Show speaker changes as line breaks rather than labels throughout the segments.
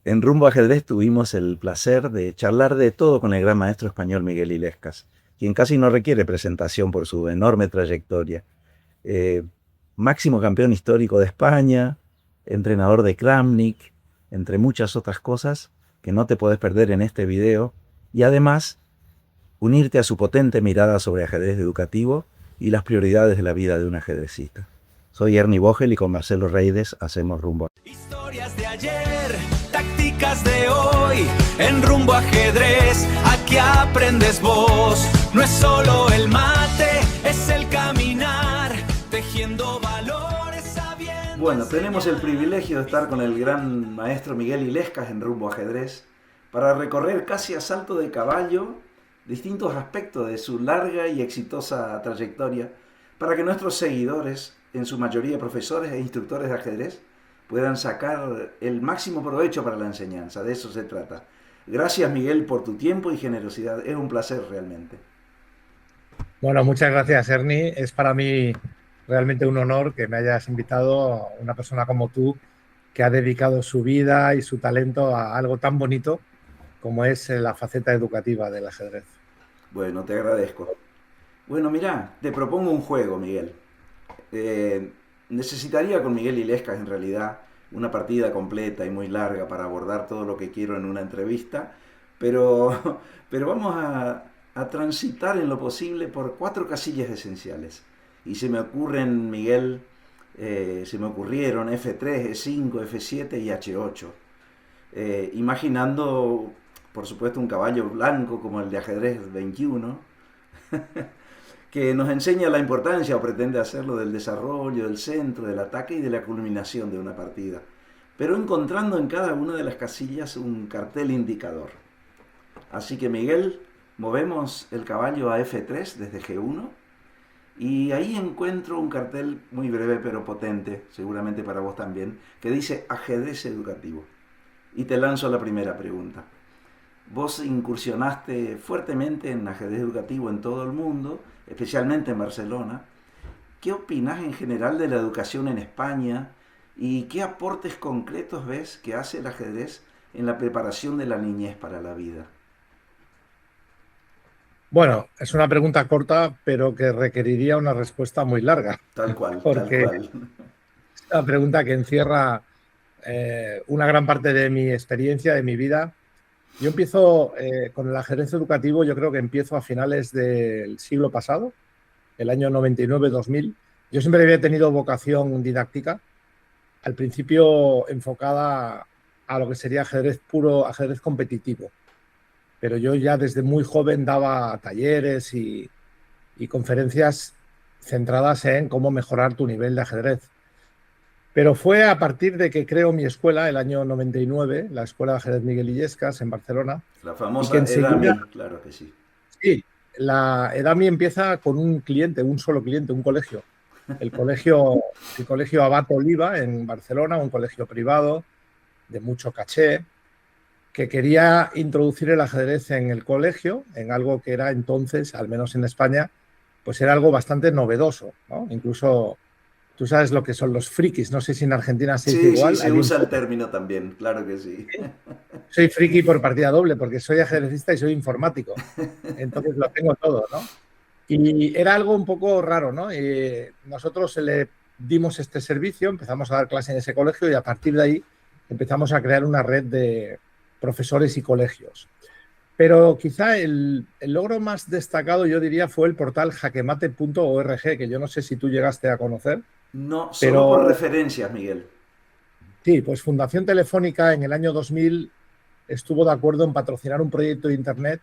En Rumbo Ajedrez tuvimos el placer de charlar de todo con el gran maestro español Miguel Illescas, quien casi no requiere presentación por su enorme trayectoria. Eh, Máximo campeón histórico de España, entrenador de Kramnik, entre muchas otras cosas que no te podés perder en este video, y además unirte a su potente mirada sobre ajedrez educativo y las prioridades de la vida de un ajedrecista. Soy Ernie Vogel y con Marcelo Reides hacemos Rumbo.
Historias de ayer, tácticas de hoy, en Rumbo Ajedrez, aquí aprendes vos. No es solo el mate, es el caminar, tejiendo valores, sabiendo.
Bueno, tenemos el privilegio de estar con el gran maestro Miguel Illescas en Rumbo Ajedrez para recorrer casi a salto de caballo distintos aspectos de su larga y exitosa trayectoria para que nuestros seguidores, en su mayoría profesores e instructores de ajedrez, puedan sacar el máximo provecho para la enseñanza. De eso se trata. Gracias, Miguel, por tu tiempo y generosidad. Es un placer realmente.
Bueno, muchas gracias, Ernie. Es para mí realmente un honor que me hayas invitado a una persona como tú que ha dedicado su vida y su talento a algo tan bonito como es la faceta educativa del ajedrez.
Bueno, te agradezco. Bueno, mirá, te propongo un juego, Miguel. Eh, Necesitaría con Miguel Illescas en realidad una partida completa y muy larga para abordar todo lo que quiero en una entrevista, pero, pero vamos a transitar en lo posible por cuatro casillas esenciales. Y se me ocurren, Miguel, se me ocurrieron F3, E5, F7 y H8. Imaginando, por supuesto, un caballo blanco como el de ajedrez 21, que nos enseña la importancia, o pretende hacerlo, del desarrollo, del centro, del ataque y de la culminación de una partida, pero encontrando en cada una de las casillas un cartel indicador. Así que, Miguel, movemos el caballo a F3 desde G1 y ahí encuentro un cartel muy breve pero potente, seguramente para vos también, que dice ajedrez educativo. Y te lanzo la primera pregunta. Vos incursionaste fuertemente en ajedrez educativo en todo el mundo, especialmente en Barcelona. ¿Qué opinás en general de la educación en España y qué aportes concretos ves que hace el ajedrez en la preparación de la niñez para la vida?
Bueno, es una pregunta corta, pero que requeriría una respuesta muy larga,
Tal cual, tal
porque
cual.
es una pregunta que encierra una gran parte de mi experiencia, de mi vida. Yo empiezo con el ajedrez educativo, yo creo que empiezo a finales del siglo pasado, el año 99-2000. Yo siempre había tenido vocación didáctica, al principio enfocada a lo que sería ajedrez puro, ajedrez competitivo. Pero yo ya desde muy joven daba talleres y conferencias centradas en cómo mejorar tu nivel de ajedrez. Pero fue a partir de que creo mi escuela, el año 99, la Escuela de Ajedrez Miguel Illescas en Barcelona,
La
y que
famosa
enseguida,
EDAMI, claro que sí.
sí, la EDAMI empieza con un cliente, un solo cliente, un colegio. El colegio, el colegio Abad Oliva en Barcelona, un colegio privado de mucho caché, que quería introducir el ajedrez en el colegio, en algo que era entonces, al menos en España, pues era algo bastante novedoso, ¿no? Incluso tú sabes lo que son los frikis, no sé si en Argentina se dice
Sí, sí,
igual.
se usa el término también, claro que sí.
Soy friki por partida doble, porque soy ajedrecista y soy informático. Entonces lo tengo todo, ¿no? Y era algo un poco raro, ¿no? Y nosotros le dimos este servicio, empezamos a dar clase en ese colegio y a partir de ahí empezamos a crear una red de profesores y colegios. Pero quizá el logro más destacado, yo diría, fue el portal jaquemate.org, que yo no sé si tú llegaste a conocer,
No, solo por
pero
referencias, Miguel.
sí, pues Fundación Telefónica en el año 2000 estuvo de acuerdo en patrocinar un proyecto de Internet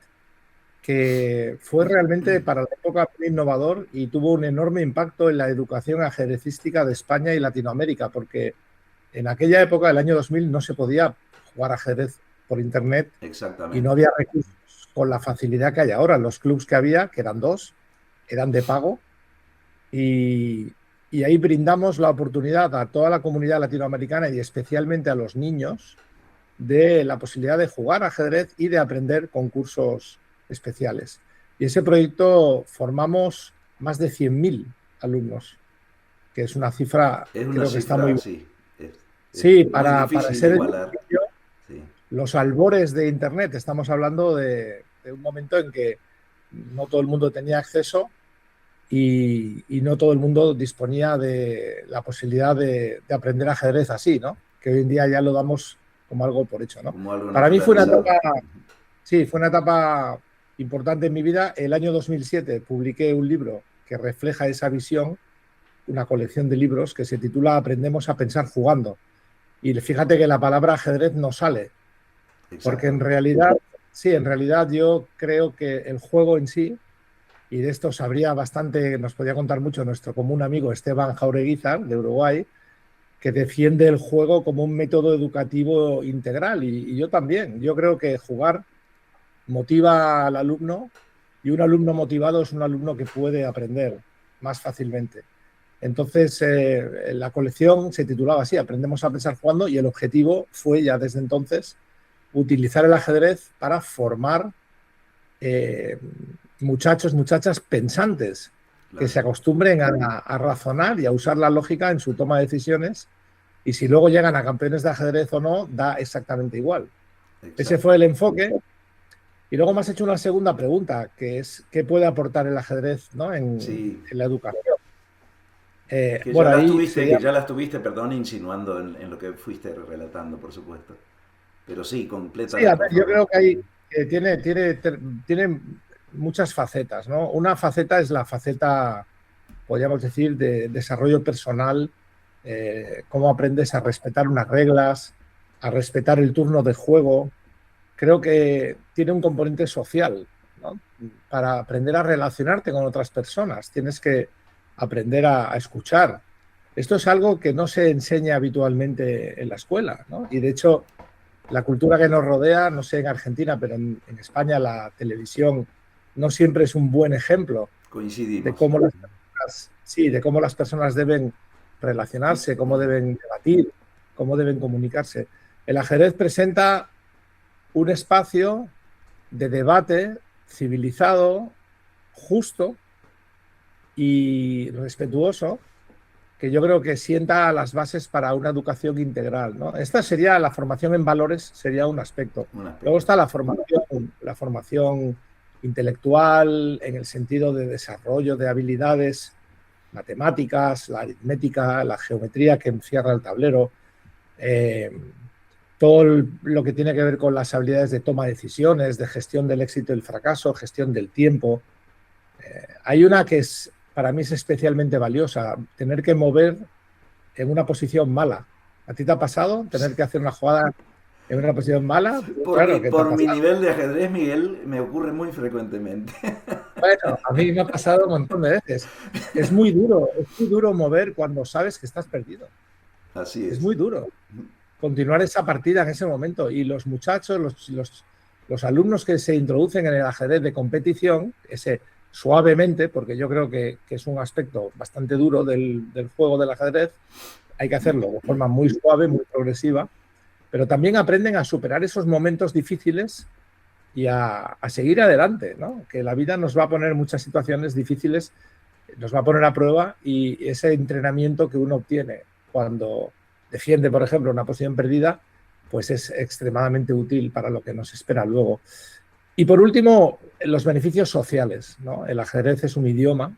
que fue realmente para la época muy innovador y tuvo un enorme impacto en la educación ajedrecística de España y Latinoamérica, porque en aquella época, el año 2000, no se podía jugar ajedrez por Internet y no
Exactamente.
había recursos con la facilidad que hay ahora. Los clubs que había, que eran dos, eran de pago y ahí brindamos la oportunidad a toda la comunidad latinoamericana y especialmente a los niños de la posibilidad de jugar ajedrez y de aprender concursos especiales. Y ese proyecto formamos más de 100.000 alumnos, que es una cifra,
Es una
creo que está muy
cifra,
bien.
sí, es
Sí,
muy
para
difícil de
ser el
igualar.
principio,
Sí.
los albores de Internet. Estamos hablando de un momento en que no todo el mundo tenía acceso y no todo el mundo disponía de la posibilidad de aprender ajedrez así, ¿no? Que hoy en día ya lo damos como algo por hecho, ¿no? Para mí fue una etapa, sí, fue una etapa importante en mi vida. El año 2007 publiqué un libro que refleja esa visión, una colección de libros que se titula Aprendemos a pensar jugando. Y fíjate que la palabra ajedrez no sale, porque en realidad, sí, en realidad yo creo que el juego en sí, y de esto sabría bastante, nos podía contar mucho nuestro común amigo Esteban Jaureguizar, de Uruguay, que defiende el juego como un método educativo integral, y yo también. Yo creo que jugar motiva al alumno, y un alumno motivado es un alumno que puede aprender más fácilmente. Entonces, la colección se titulaba así, Aprendemos a pensar jugando, y el objetivo fue ya desde entonces utilizar el ajedrez para formar muchachos, muchachas pensantes, que se acostumbren a razonar y a usar la lógica en su toma de decisiones, y si luego llegan a campeones de ajedrez o no, da exactamente igual. Exacto. Ese fue el enfoque. Y luego me has hecho una segunda pregunta, que es ¿qué puede aportar el ajedrez, ¿no? en la educación?
Que ya la estuviste, perdón, insinuando en lo que fuiste relatando, por supuesto. Pero sí, completamente.
Sí, yo creo que tiene muchas facetas, ¿no? Una faceta es la faceta, podríamos decir, de desarrollo personal, cómo aprendes a respetar unas reglas, a respetar el turno de juego. Creo que tiene un componente social, ¿no? Para aprender a relacionarte con otras personas, tienes que aprender a escuchar. Esto es algo que no se enseña habitualmente en la escuela, ¿no? Y de hecho, la cultura que nos rodea, no sé en Argentina, pero en España la televisión no siempre es un buen ejemplo de cómo las personas deben relacionarse, cómo deben debatir, cómo deben comunicarse. El ajedrez presenta un espacio de debate civilizado, justo y respetuoso, que yo creo que sienta las bases para una educación integral, ¿no? Esta sería la formación en valores, sería un aspecto. Luego está la formación intelectual en el sentido de desarrollo de habilidades matemáticas, la aritmética, la geometría que encierra el tablero, todo lo que tiene que ver con las habilidades de toma de decisiones, de gestión del éxito y el fracaso, gestión del tiempo. Hay una que para mí es especialmente valiosa, tener que mover en una posición mala. ¿A ti te ha pasado tener que hacer una jugada en una posición mala?
Por mi nivel de ajedrez, Miguel, me ocurre muy frecuentemente.
Bueno, a mí me ha pasado un montón de veces. Es muy duro mover cuando sabes que estás perdido.
Así es.
Es muy duro continuar esa partida en ese momento. Y los muchachos, los alumnos que se introducen en el ajedrez de competición, suavemente, porque yo creo que es un aspecto bastante duro del juego del ajedrez, hay que hacerlo de forma muy suave, muy progresiva, pero también aprenden a superar esos momentos difíciles y a seguir adelante, ¿no? Que la vida nos va a poner muchas situaciones difíciles, nos va a poner a prueba, y ese entrenamiento que uno obtiene cuando defiende, por ejemplo, una posición perdida, pues es extremadamente útil para lo que nos espera luego. Y por último, los beneficios sociales, ¿no? El ajedrez es un idioma,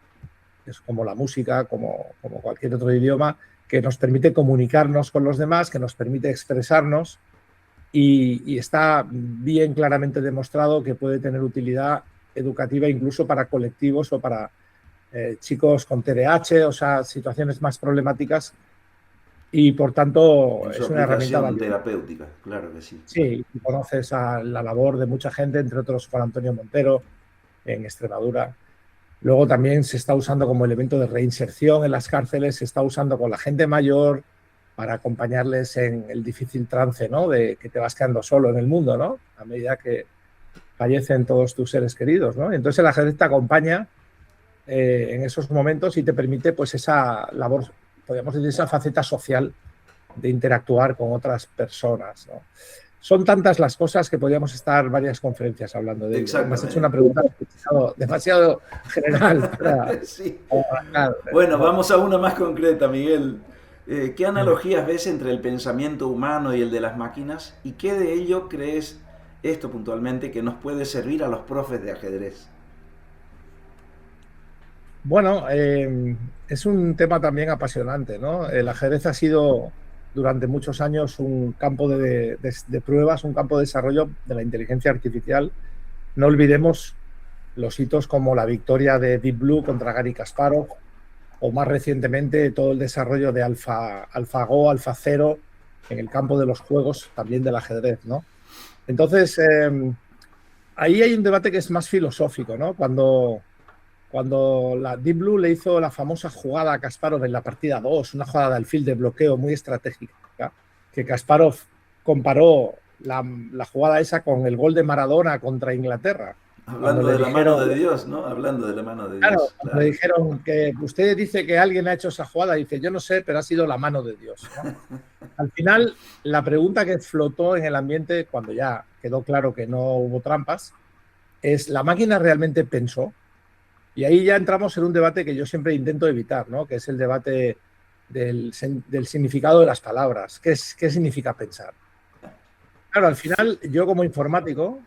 es como la música, como cualquier otro idioma, que nos permite comunicarnos con los demás, que nos permite expresarnos, y está bien claramente demostrado que puede tener utilidad educativa incluso para colectivos o para chicos con TDAH, o sea, situaciones más problemáticas, y por tanto es una herramienta
terapéutica, claro que sí.
Sí, y conoces a la labor de mucha gente, entre otros Juan Antonio Montero en Extremadura. Luego también se está usando como elemento de reinserción en las cárceles, se está usando con la gente mayor para acompañarles en el difícil trance, ¿no? De que te vas quedando solo en el mundo, ¿no? A medida que fallecen todos tus seres queridos, ¿no? Entonces el ajedrez te acompaña en esos momentos y te permite, pues, esa labor, podríamos decir, esa faceta social de interactuar con otras personas, ¿no? Son tantas las cosas que podríamos estar varias conferencias hablando de ello. Me has hecho una pregunta demasiado general para...
Sí. Bueno, vamos a una más concreta, Miguel. ¿Qué analogías ves entre el pensamiento humano y el de las máquinas? ¿Y qué de ello crees, esto puntualmente, que nos puede servir a los profes de ajedrez?
Bueno, es un tema también apasionante, ¿no? El ajedrez ha sido durante muchos años un campo de pruebas, un campo de desarrollo de la inteligencia artificial. No olvidemos los hitos como la victoria de Deep Blue contra Garry Kasparov, o más recientemente todo el desarrollo de AlphaGo, AlphaZero en el campo de los juegos, también del ajedrez, ¿no? Entonces, ahí hay un debate que es más filosófico, ¿no? Cuando la Deep Blue le hizo la famosa jugada a Kasparov en la partida 2, una jugada de alfil de bloqueo muy estratégica, ¿ya? Que Kasparov comparó la jugada esa con el gol de Maradona contra Inglaterra.
Hablando de la mano de Dios, ¿no? Hablando de la mano de
Claro,
Dios,
cuando
claro.
le dijeron que usted dice que alguien ha hecho esa jugada, dice, yo no sé, pero ha sido la mano de Dios, ¿no? Al final, la pregunta que flotó en el ambiente, cuando ya quedó claro que no hubo trampas, es, ¿la máquina realmente pensó? Y ahí ya entramos en un debate que yo siempre intento evitar, ¿no? Que es el debate del significado de las palabras. ¿Qué significa pensar? Claro, al final, yo como informático,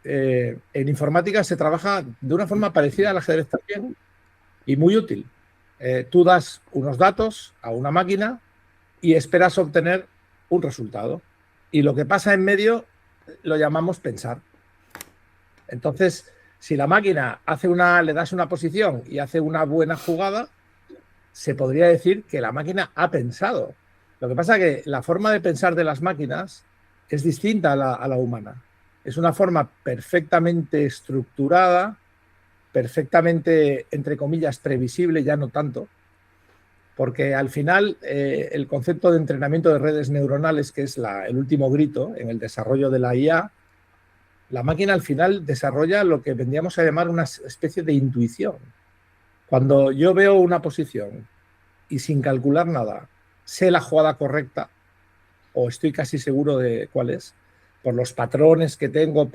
en informática se trabaja de una forma parecida al ajedrez también y muy útil. Tú das unos datos a una máquina y esperas obtener un resultado. Y lo que pasa en medio lo llamamos pensar. Entonces, si la máquina le das una posición y hace una buena jugada, se podría decir que la máquina ha pensado. Lo que pasa es que la forma de pensar de las máquinas es distinta a la humana. Es una forma perfectamente estructurada, perfectamente, entre comillas, previsible, ya no tanto, porque al final el concepto de entrenamiento de redes neuronales, que es el último grito en el desarrollo de la IA, la máquina al final desarrolla lo que vendríamos a llamar una especie de intuición. Cuando yo veo una posición y sin calcular nada, sé la jugada correcta, o estoy casi seguro de cuál es, por los patrones que tengo,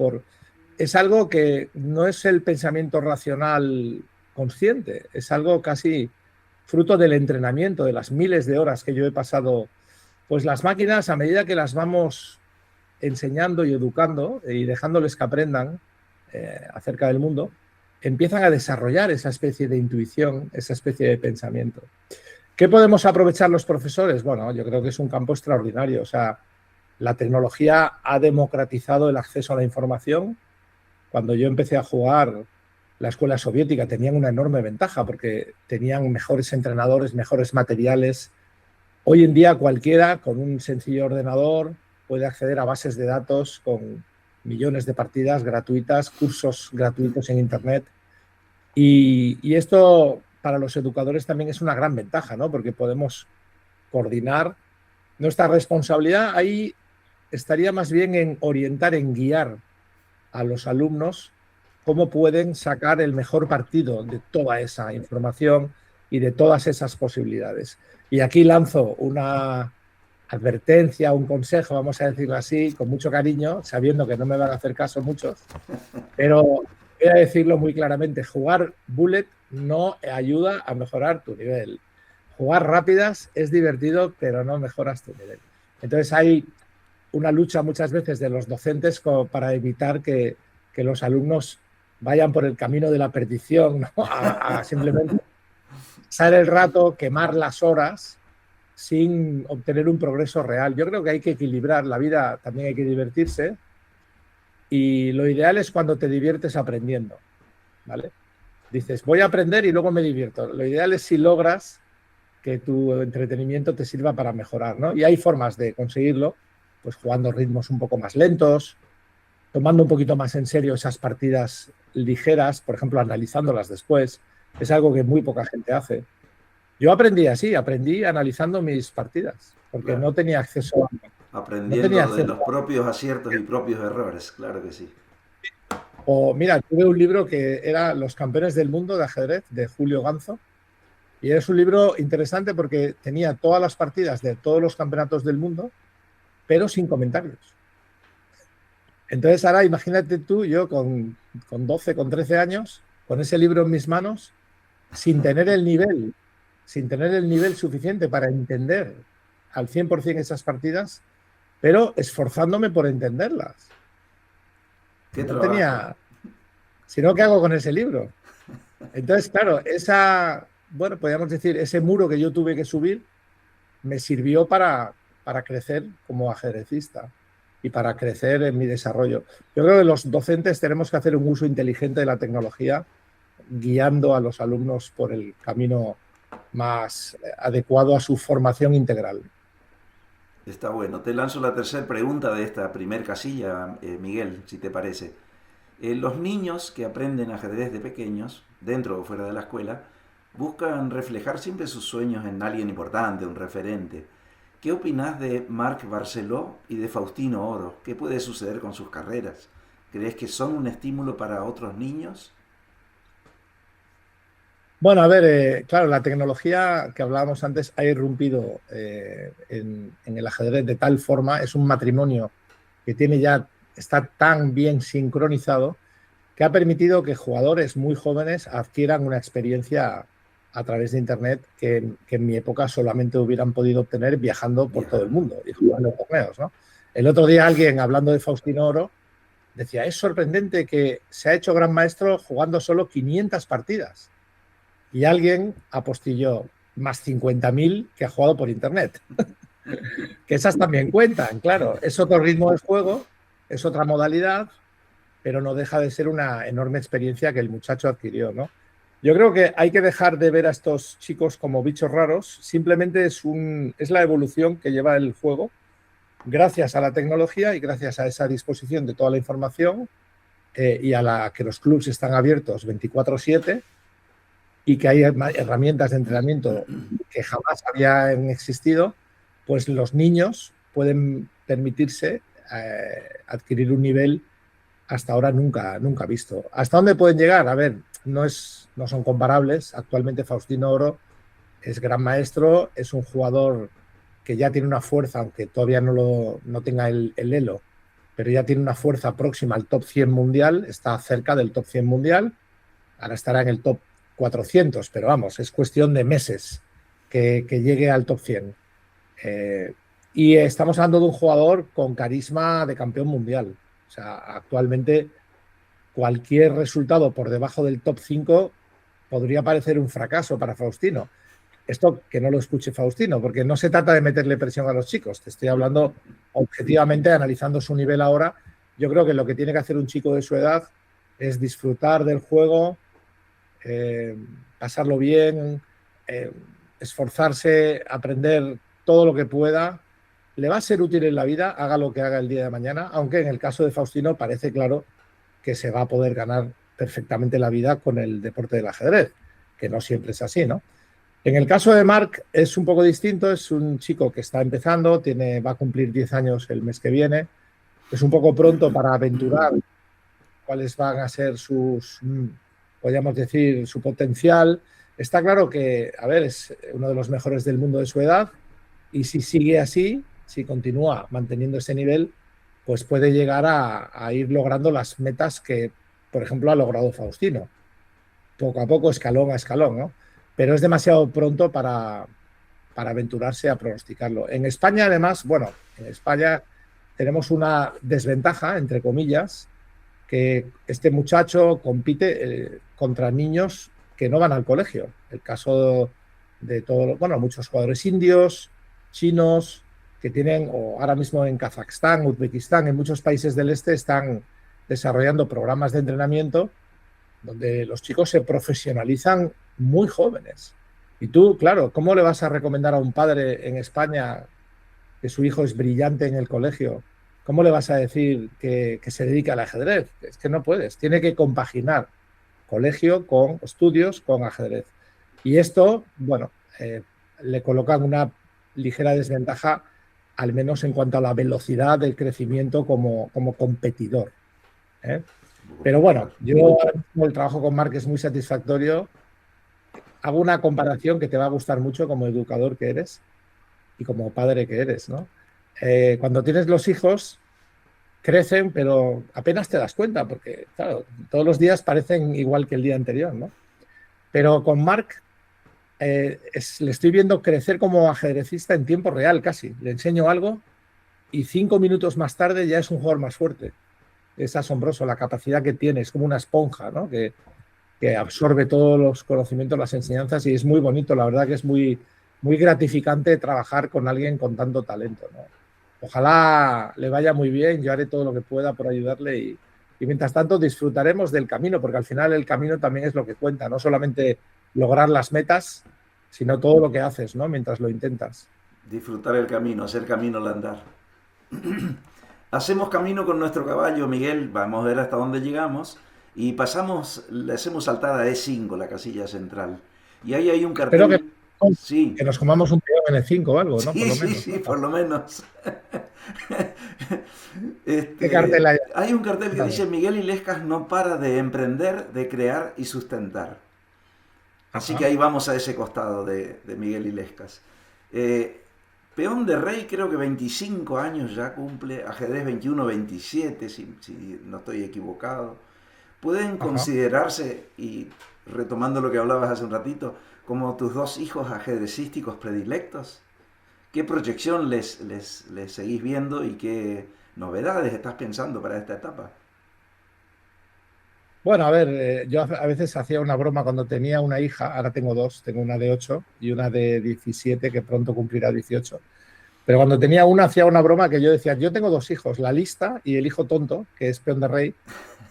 es algo que no es el pensamiento racional consciente, es algo casi fruto del entrenamiento, de las miles de horas que yo he pasado. Pues las máquinas, a medida que las vamos enseñando y educando y dejándoles que aprendan acerca del mundo, empiezan a desarrollar esa especie de intuición, esa especie de pensamiento. ¿Qué podemos aprovechar los profesores? Bueno, yo creo que es un campo extraordinario. O sea, la tecnología ha democratizado el acceso a la información. Cuando yo empecé a jugar, la escuela soviética tenían una enorme ventaja porque tenían mejores entrenadores, mejores materiales. Hoy en día cualquiera con un sencillo ordenador puede acceder a bases de datos con millones de partidas gratuitas, cursos gratuitos en Internet. Y esto para los educadores también es una gran ventaja, ¿no? Porque podemos coordinar. Nuestra responsabilidad ahí estaría más bien en orientar, en guiar a los alumnos cómo pueden sacar el mejor partido de toda esa información y de todas esas posibilidades. Y aquí lanzo una advertencia, un consejo, vamos a decirlo así, con mucho cariño, sabiendo que no me van a hacer caso muchos, pero voy a decirlo muy claramente, jugar bullet no ayuda a mejorar tu nivel. Jugar rápidas es divertido, pero no mejoras tu nivel. Entonces hay una lucha muchas veces de los docentes para evitar que los alumnos vayan por el camino de la perdición, ¿no? a simplemente pasar el rato, quemar las horas sin obtener un progreso real. Yo creo que hay que equilibrar la vida, también hay que divertirse, y lo ideal es cuando te diviertes aprendiendo, ¿vale? Dices, voy a aprender y luego me divierto. Lo ideal es si logras que tu entretenimiento te sirva para mejorar, ¿no? Y hay formas de conseguirlo, pues jugando ritmos un poco más lentos, tomando un poquito más en serio esas partidas ligeras, por ejemplo, analizándolas después. Es algo que muy poca gente hace. Yo aprendí así, aprendí analizando mis partidas, porque
Claro.
no tenía acceso a... No tenía
Aprendiendo de
acceso.
los propios aciertos y propios errores, claro que sí.
O mira, tuve un libro que era Los campeones del mundo de ajedrez, de Julio Ganzo, y es un libro interesante porque tenía todas las partidas de todos los campeonatos del mundo, pero sin comentarios. Entonces ahora imagínate tú, yo con 12, con 13 años, con ese libro en mis manos, sin tener el nivel sin tener el nivel suficiente para entender al 100% esas partidas, pero esforzándome por entenderlas.
¿Qué
No
trabajo?
tenía... Si no, ¿qué hago con ese libro? Entonces, claro, bueno, podríamos decir, ese muro que yo tuve que subir me sirvió para crecer como ajedrecista y para crecer en mi desarrollo. Yo creo que los docentes tenemos que hacer un uso inteligente de la tecnología, guiando a los alumnos por el camino más adecuado a su formación integral.
Está bueno. Te lanzo la tercera pregunta de esta primer casilla, Miguel, si te parece. Los niños que aprenden ajedrez de pequeños, dentro o fuera de la escuela, buscan reflejar siempre sus sueños en alguien importante, un referente. ¿Qué opinás de Marc Barceló y de Faustino Oro? ¿Qué puede suceder con sus carreras? ¿Crees que son un estímulo para otros niños?
Bueno, a ver, claro, la tecnología que hablábamos antes ha irrumpido en el ajedrez de tal forma, es un matrimonio que está tan bien sincronizado que ha permitido que jugadores muy jóvenes adquieran una experiencia a través de Internet que en mi época solamente hubieran podido obtener viajando por todo el mundo y jugando torneos, ¿no? El otro día alguien, hablando de Faustino Oro, decía, es sorprendente que se ha hecho gran maestro jugando solo 500 partidas. Y alguien apostilló más 50.000 que ha jugado por Internet. Que esas también cuentan, claro. Es otro ritmo de juego, es otra modalidad, pero no deja de ser una enorme experiencia que el muchacho adquirió, ¿no? Yo creo que hay que dejar de ver a estos chicos como bichos raros, simplemente es la evolución que lleva el juego, gracias a la tecnología y gracias a esa disposición de toda la información y a la que los clubs están abiertos 24/7 y que hay herramientas de entrenamiento que jamás habían existido, pues los niños pueden permitirse adquirir un nivel hasta ahora nunca visto. ¿Hasta dónde pueden llegar? A ver, no son comparables. Actualmente Faustino Oro es gran maestro, es un jugador que ya tiene una fuerza, aunque todavía no tenga el elo, pero ya tiene una fuerza próxima al top 100 mundial, está cerca del top 100 mundial, ahora estará en el top 400, pero vamos, es cuestión de meses que llegue al top 100. Y estamos hablando de un jugador con carisma de campeón mundial. O sea, actualmente cualquier resultado por debajo del top 5 podría parecer un fracaso para Faustino. Esto que no lo escuche Faustino, porque no se trata de meterle presión a los chicos. Te estoy hablando objetivamente, analizando su nivel ahora. Yo creo que lo que tiene que hacer un chico de su edad es disfrutar del juego, pasarlo bien, esforzarse, aprender todo lo que pueda. Le va a ser útil en la vida, haga lo que haga el día de mañana, aunque en el caso de Faustino parece claro que se va a poder ganar perfectamente la vida con el deporte del ajedrez, que no siempre es así, ¿no? En el caso de Marc es un poco distinto, es un chico que está empezando, va a cumplir 10 años el mes que viene, es un poco pronto para aventurar cuáles van a ser podríamos decir, su potencial. Está claro que, a ver, es uno de los mejores del mundo de su edad y si sigue así, si continúa manteniendo ese nivel, pues puede llegar a ir logrando las metas que, por ejemplo, ha logrado Faustino. Poco a poco, escalón a escalón, ¿no? Pero es demasiado pronto para aventurarse a pronosticarlo. En España, además, bueno, en España tenemos una desventaja, entre comillas, que este muchacho compite contra niños que no van al colegio. El caso de muchos jugadores indios, chinos, que tienen, o ahora mismo en Kazajstán, Uzbekistán, en muchos países del este están desarrollando programas de entrenamiento donde los chicos se profesionalizan muy jóvenes. Y tú, claro, ¿cómo le vas a recomendar a un padre en España que su hijo es brillante en el colegio? ¿Cómo le vas a decir que se dedica al ajedrez? Es que no puedes. Tiene que compaginar colegio con estudios, con ajedrez. Y esto, bueno, le colocan una ligera desventaja, al menos en cuanto a la velocidad del crecimiento como competidor. Pero bueno, yo el trabajo con Marc es muy satisfactorio. Hago una comparación que te va a gustar mucho como educador que eres y como padre que eres, ¿no? Cuando tienes los hijos, crecen, pero apenas te das cuenta, porque, claro, todos los días parecen igual que el día anterior, ¿no? Pero con Marc le estoy viendo crecer como ajedrecista en tiempo real casi. Le enseño algo y 5 minutos más tarde ya es un jugador más fuerte. Es asombroso la capacidad que tiene, es como una esponja, ¿no? Que absorbe todos los conocimientos, las enseñanzas, y es muy bonito, la verdad que es muy, muy gratificante trabajar con alguien con tanto talento, ¿no? Ojalá le vaya muy bien, yo haré todo lo que pueda por ayudarle y mientras tanto disfrutaremos del camino, porque al final el camino también es lo que cuenta, no solamente lograr las metas, sino todo lo que haces, ¿no? Mientras lo intentas.
Disfrutar el camino, hacer camino al andar. Hacemos camino con nuestro caballo, Miguel, vamos a ver hasta dónde llegamos y pasamos, le hacemos saltada a E5, la casilla central. Y ahí hay un
Espero
cartel. Sí,
que nos comamos un peón en el 5 o algo, ¿no? Por
sí,
lo
sí,
menos,
sí,
¿no?
por lo menos.
¿Qué cartel hay?
Hay un cartel que
Vale.
dice Miguel Illescas no para de emprender, de crear y sustentar. Así que
Ajá,
ahí vamos a ese costado de Miguel Illescas. Eh, Peón de Rey creo que 25 años ya cumple, ajedrez 21, 27, si no estoy equivocado. ¿Pueden
ajá.
considerarse, y retomando lo que hablabas hace un ratito, como tus dos hijos ajedrecísticos predilectos? ¿Qué proyección les seguís viendo y qué novedades estás pensando para esta etapa?
Bueno, a ver, yo a veces hacía una broma cuando tenía una hija, ahora tengo dos, tengo una de 8 y una de 17 que pronto cumplirá 18. Pero cuando tenía una hacía una broma que yo decía, yo tengo dos hijos, la lista y el hijo tonto, que es peón de rey.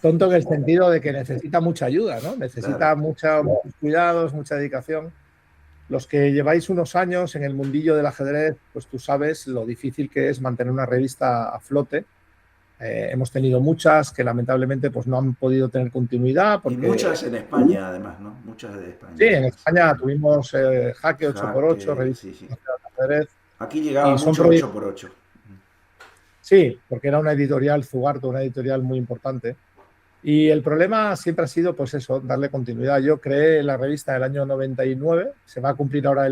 Tonto en el sentido de que necesita mucha ayuda, ¿no?
Claro.
Necesita muchos cuidados, mucha dedicación. Los que lleváis unos años en el mundillo del ajedrez, pues tú sabes lo difícil que es mantener una revista a flote. Hemos tenido muchas que lamentablemente pues no han podido tener continuidad
Y
porque
muchas en España, además, ¿no? Muchas de
sí,
España,
en
además.
España tuvimos Jaque 8x8,
Jaque,
revista
sí, sí.
de ajedrez,
Aquí llegaba
y son
mucho
proyectos,
8x8.
sí, porque era una editorial, Zugarto, una editorial muy importante. Y el problema siempre ha sido, pues eso, darle continuidad. Yo creé la revista en el año 99, se va a cumplir ahora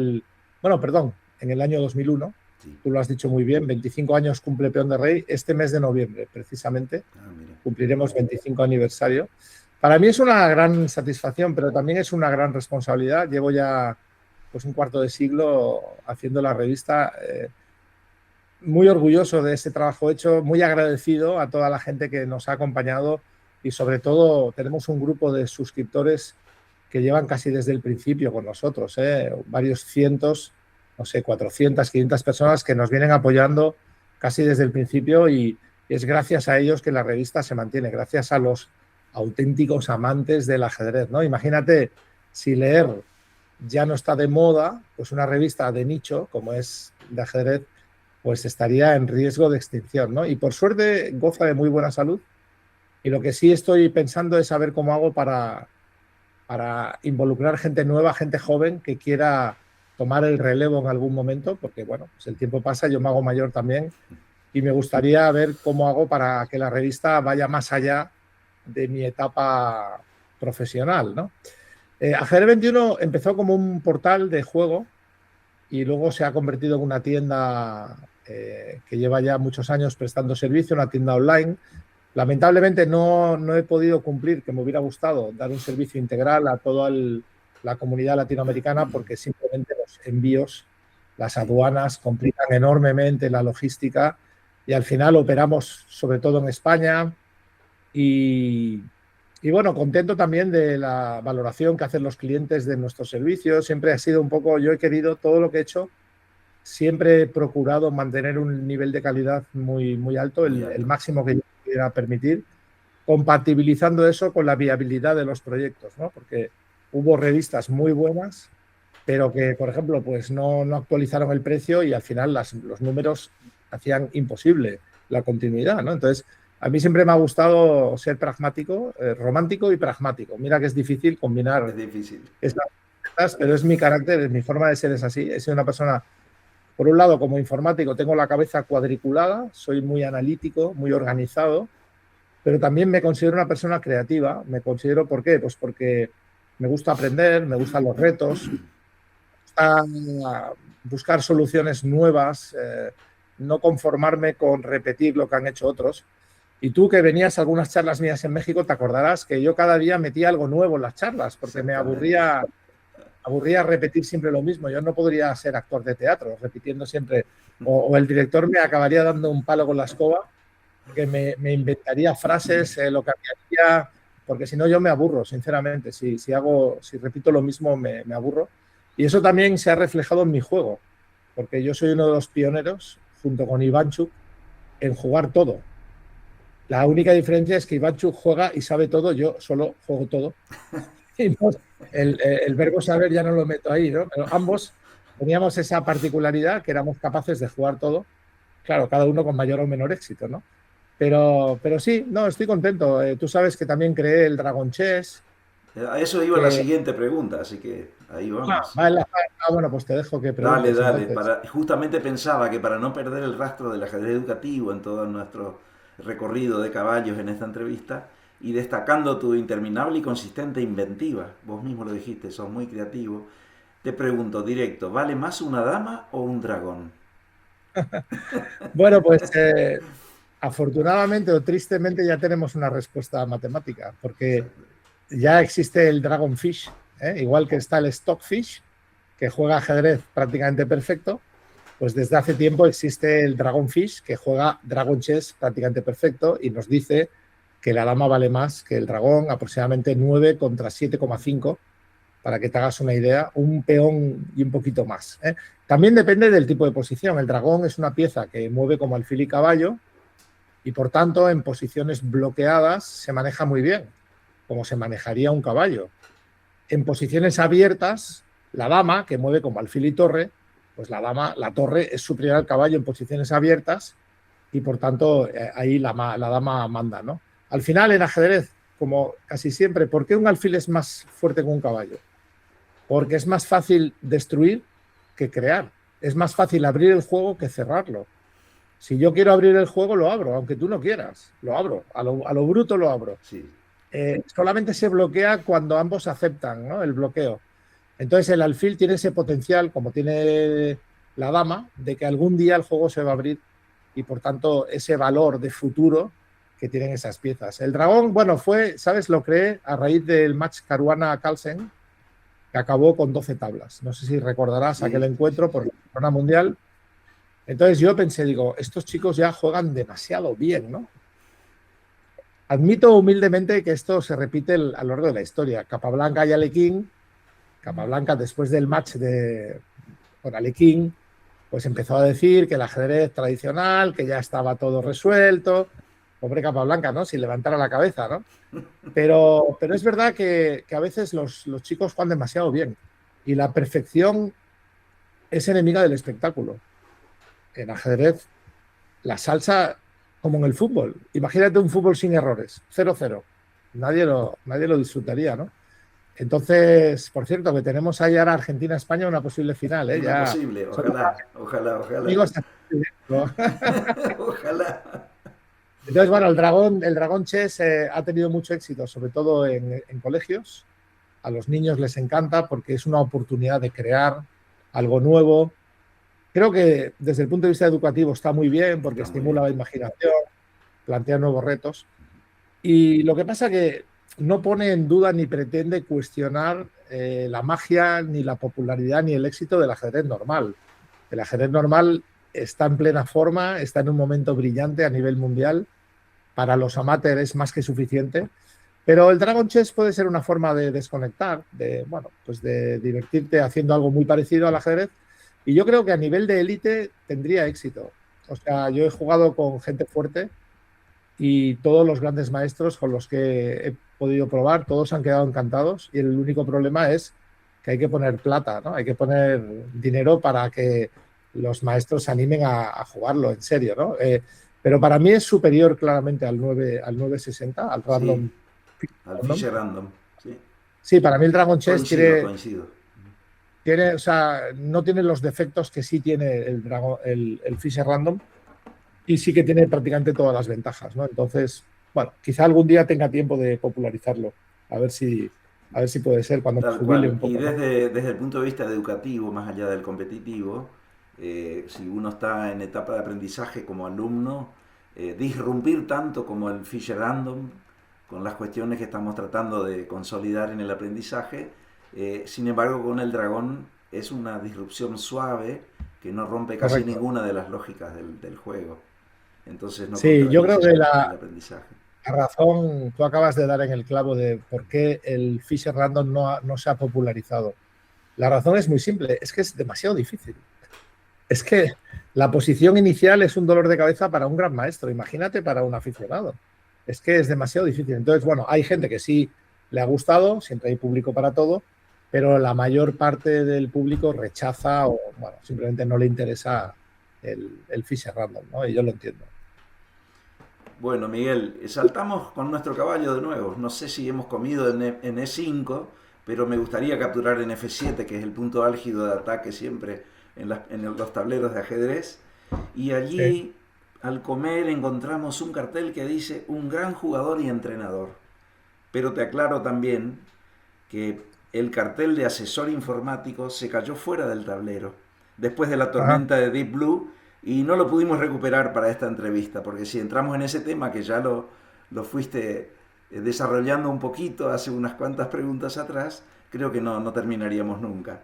bueno, perdón, en el año 2001,
Sí.
tú lo has dicho muy bien, 25 años cumple Peón de Rey, este mes de noviembre, precisamente,
Ah, mira.
cumpliremos 25 aniversario. Para mí es una gran satisfacción, pero también es una gran responsabilidad. Llevo ya pues un cuarto de siglo haciendo la revista, muy orgulloso de ese trabajo hecho, muy agradecido a toda la gente que nos ha acompañado y sobre todo tenemos un grupo de suscriptores que llevan casi desde el principio con nosotros, varios cientos, no sé, 400, 500 personas que nos vienen apoyando casi desde el principio y es gracias a ellos que la revista se mantiene, gracias a los auténticos amantes del ajedrez, ¿no? Imagínate si leer ya no está de moda, pues una revista de nicho como es de ajedrez pues estaría en riesgo de extinción, ¿no? Y por suerte goza de muy buena salud y lo que sí estoy pensando es saber cómo hago para involucrar gente nueva, gente joven que quiera tomar el relevo en algún momento, porque bueno, pues el tiempo pasa, yo me hago mayor también y me gustaría ver cómo hago para que la revista vaya más allá de mi etapa profesional, ¿no? Ajedrez 21 empezó como un portal de juego y luego se ha convertido en una tienda que lleva ya muchos años prestando servicio, una tienda online. Lamentablemente no he podido cumplir, que me hubiera gustado, dar un servicio integral a toda la comunidad latinoamericana porque simplemente los envíos, las
Sí.
aduanas complican enormemente la logística y al final operamos sobre todo en España y, y bueno, contento también de la valoración que hacen los clientes de nuestros servicios. Siempre ha sido un poco, yo he querido todo lo que he hecho, siempre he procurado mantener un nivel de calidad muy, muy alto,
Muy
el
alto.
máximo que yo pudiera permitir, compatibilizando eso con la viabilidad de los proyectos, ¿no? Porque hubo revistas muy buenas, pero que, por ejemplo, pues no actualizaron el precio y al final los números hacían imposible la continuidad, ¿no? Entonces, a mí siempre me ha gustado ser pragmático, romántico y pragmático. Mira que es difícil combinar
Es difícil.
estas cosas, pero es mi carácter, es mi forma de ser es así. He sido una persona, por un lado, como informático, tengo la cabeza cuadriculada, soy muy analítico, muy organizado, pero también me considero una persona creativa. Me considero, ¿por qué? Pues porque me gusta aprender, me gustan los retos, a buscar soluciones nuevas, no conformarme con repetir lo que han hecho otros. Y tú que venías a algunas charlas mías en México, te acordarás que yo cada día metía algo nuevo en las charlas, porque me
Exactamente.
aburría aburría repetir siempre lo mismo. Yo no podría ser actor de teatro repitiendo siempre. O el director me acabaría dando un palo con la escoba, que me inventaría frases, lo cambiaría, porque si no yo me aburro, sinceramente. Si repito lo mismo, me aburro. Y eso también se ha reflejado en mi juego, porque yo soy uno de los pioneros, junto con Ivanchuk, en jugar todo. La única diferencia es que Ivanchuk juega y sabe todo, yo solo juego todo. Y el verbo saber ya no lo meto ahí, ¿no? Pero ambos teníamos esa particularidad que éramos capaces de jugar todo. Claro, cada uno con mayor o menor éxito, ¿no? Pero sí, no, estoy contento. Tú sabes que también creé el Dragon Chess.
A eso iba la siguiente pregunta, así que ahí vamos.
Bueno, pues te dejo que
Dale,
preguntes.
dale.
Entonces.
Justamente pensaba que para no perder el rastro del ajedrez educativo en todo nuestro recorrido de caballos en esta entrevista, y destacando tu interminable y consistente inventiva, vos mismo lo dijiste, sos muy creativo, te pregunto directo, ¿vale más una dama o un dragón?
Bueno, pues afortunadamente o tristemente ya tenemos una respuesta matemática, porque ya existe el Dragonfish, igual que está el Stockfish, que juega ajedrez prácticamente perfecto, pues desde hace tiempo existe el Dragonfish, que juega Dragon Chess prácticamente perfecto y nos dice que la dama vale más que el dragón, aproximadamente 9 contra 7,5, para que te hagas una idea, un peón y un poquito más. También depende del tipo de posición. El dragón es una pieza que mueve como alfil y caballo y, por tanto, en posiciones bloqueadas se maneja muy bien, como se manejaría un caballo. En posiciones abiertas, la dama, que mueve como alfil y torre, pues la torre es superior al caballo en posiciones abiertas y, por tanto, ahí la dama manda, ¿no? Al final, en ajedrez, como casi siempre, ¿por qué un alfil es más fuerte que un caballo? Porque es más fácil destruir que crear. Es más fácil abrir el juego que cerrarlo. Si yo quiero abrir el juego, lo abro, aunque tú no quieras. Lo abro, a lo bruto lo abro.
Sí.
Solamente se bloquea cuando ambos aceptan, ¿no?, el bloqueo. Entonces el alfil tiene ese potencial, como tiene la dama, de que algún día el juego se va a abrir y, por tanto, ese valor de futuro que tienen esas piezas. El dragón, bueno, ¿sabes? Lo creé a raíz del match Caruana-Carlsen, que acabó con 12 tablas. No sé si recordarás aquel encuentro por la Corona Mundial. Entonces yo pensé, digo, estos chicos ya juegan demasiado bien, ¿no? Admito humildemente que esto se repite a lo largo de la historia. Capablanca y Alekhine, Capablanca, después del match con Alekhine, pues empezó a decir que el ajedrez tradicional, que ya estaba todo resuelto. Pobre Capablanca, ¿no? Sin levantar la cabeza, ¿no? Pero es verdad que a veces los chicos juegan demasiado bien y la perfección es enemiga del espectáculo. En ajedrez, la salsa, como en el fútbol. Imagínate un fútbol sin errores, 0-0. Nadie lo disfrutaría, ¿no? Entonces, por cierto, que tenemos ahí ahora Argentina-España una posible final, ¿eh?
Una posible, ojalá.
Amigos, ¿no?
Ojalá.
Entonces, bueno, el Dragon Chess ha tenido mucho éxito, sobre todo en colegios. A los niños les encanta porque es una oportunidad de crear algo nuevo. Creo que desde el punto de vista educativo está muy bien porque estimula la imaginación, plantea nuevos retos. Y lo que pasa es que no pone en duda ni pretende cuestionar la magia, ni la popularidad, ni el éxito del ajedrez normal. El ajedrez normal está en plena forma, está en un momento brillante a nivel mundial. Para los amateurs es más que suficiente. Pero el Dragon Chess puede ser una forma de desconectar, pues de divertirte haciendo algo muy parecido al ajedrez. Y yo creo que a nivel de élite tendría éxito. O sea, yo he jugado con gente fuerte y todos los grandes maestros con los que he podido probar, todos han quedado encantados y el único problema es que hay que poner plata, ¿no? Hay que poner dinero para que los maestros se animen a jugarlo en serio, ¿no? Pero para mí es superior claramente al 960, al Random.
Sí, al Fischer Random, sí.
Sí, para mí el Dragon Chess
coincido.
O sea, no tiene los defectos que sí tiene el Fischer Random y sí que tiene prácticamente todas las ventajas, ¿no? Entonces, bueno, quizá algún día tenga tiempo de popularizarlo, a ver si puede ser cuando me jubile un poco.
Y desde el punto de vista educativo, más allá del competitivo, si uno está en etapa de aprendizaje como alumno, disrumpir tanto como el Fischer Random, con las cuestiones que estamos tratando de consolidar en el aprendizaje, Sin embargo, con el dragón es una disrupción suave que no rompe casi
Correcto.
ninguna de las lógicas del juego. Entonces no
Sí, yo creo
contradice
que
el aprendizaje.
la razón, tú acabas de dar en el clavo de por qué el Fisher Random no se ha popularizado. La razón es muy simple, es que es demasiado difícil. Es que la posición inicial es un dolor de cabeza para un gran maestro, imagínate para un aficionado. Es que es demasiado difícil. Entonces, bueno, hay gente que sí le ha gustado, siempre hay público para todo, pero la mayor parte del público rechaza o, bueno, simplemente no le interesa el Fisher Random, ¿no? Y yo lo entiendo.
Bueno, Miguel, saltamos con nuestro caballo de nuevo. No sé si hemos comido en E5, pero me gustaría capturar en F7, que es el punto álgido de ataque siempre en los tableros de ajedrez. Y
Sí.
allí, al comer, encontramos un cartel que dice un gran jugador y entrenador. Pero te aclaro también que el cartel de asesor informático se cayó fuera del tablero después de la
Ajá.
tormenta de Deep Blue y no lo pudimos recuperar para esta entrevista, porque si entramos en ese tema que ya lo fuiste desarrollando un poquito hace unas cuantas preguntas atrás, creo que no terminaríamos nunca.